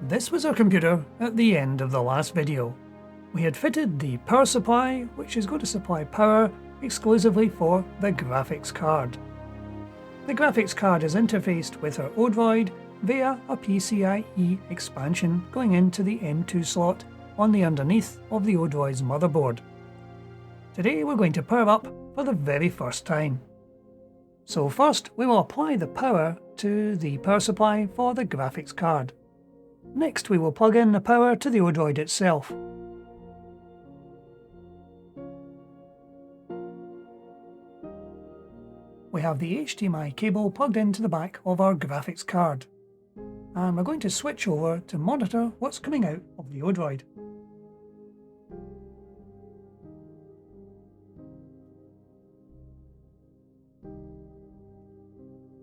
This was our computer at the end of the last video. We had fitted the power supply, which is going to supply power exclusively for the graphics card. The graphics card is interfaced with our Odroid via a PCIe expansion going into the M2 slot on the underneath of the Odroid's motherboard. Today we're going to power up for the very first time. So first we will apply the power to the power supply for the graphics card. Next we will plug in the power to the Odroid itself. We have the HDMI cable plugged into the back of our graphics card. And we're going to switch over to monitor what's coming out of the Odroid.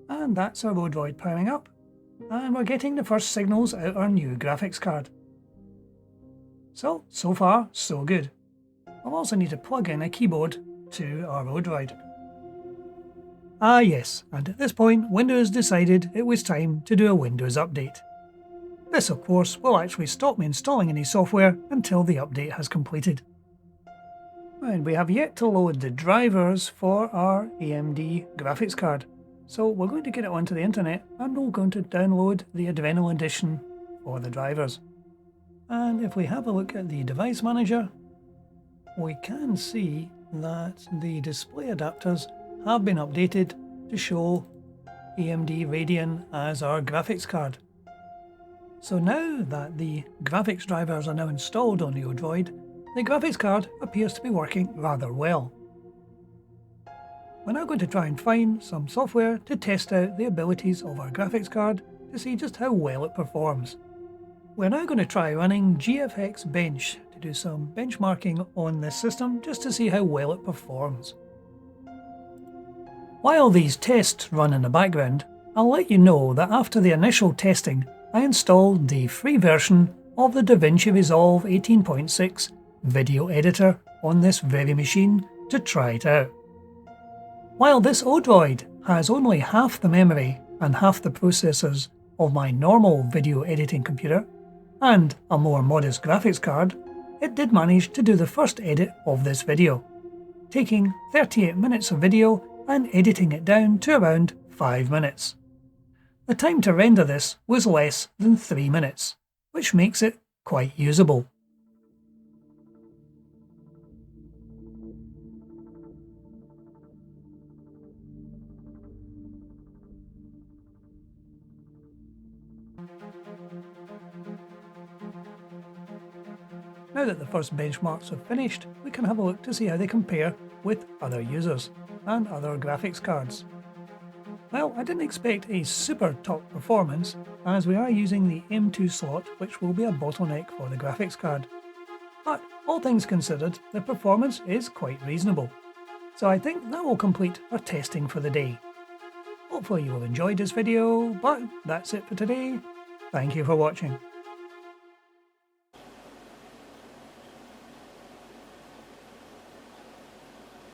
And that's our Odroid powering up, and we're getting the first signals out our new graphics card. So far, so good. I'll also need to plug in a keyboard to our Odroid. Ah yes, and at this point Windows decided it was time to do a Windows update. This of course will actually stop me installing any software until the update has completed. And we have yet to load the drivers for our AMD graphics card. So we're going to get it onto the internet and we're going to download the Adreno edition for the drivers. And if we have a look at the device manager, we can see that the display adapters have been updated to show AMD Radeon as our graphics card. So now that the graphics drivers are now installed on the Odroid, the graphics card appears to be working rather well. We're now going to try and find some software to test out the abilities of our graphics card to see just how well it performs. We're now going to try running GFX Bench to do some benchmarking on this system just to see how well it performs. While these tests run in the background, I'll let you know that after the initial testing, I installed the free version of the DaVinci Resolve 18.6 video editor on this very machine to try it out. While this Odroid has only half the memory and half the processors of my normal video editing computer, and a more modest graphics card, it did manage to do the first edit of this video, taking 38 minutes of video and editing it down to around 5 minutes. The time to render this was less than 3 minutes, which makes it quite usable. Now that the first benchmarks have finished, we can have a look to see how they compare with other users and other graphics cards. Well, I didn't expect a super top performance, as we are using the M2 slot, which will be a bottleneck for the graphics card. But all things considered, the performance is quite reasonable. So I think that will complete our testing for the day. Hopefully you will enjoy this video, but that's it for today. Thank you for watching.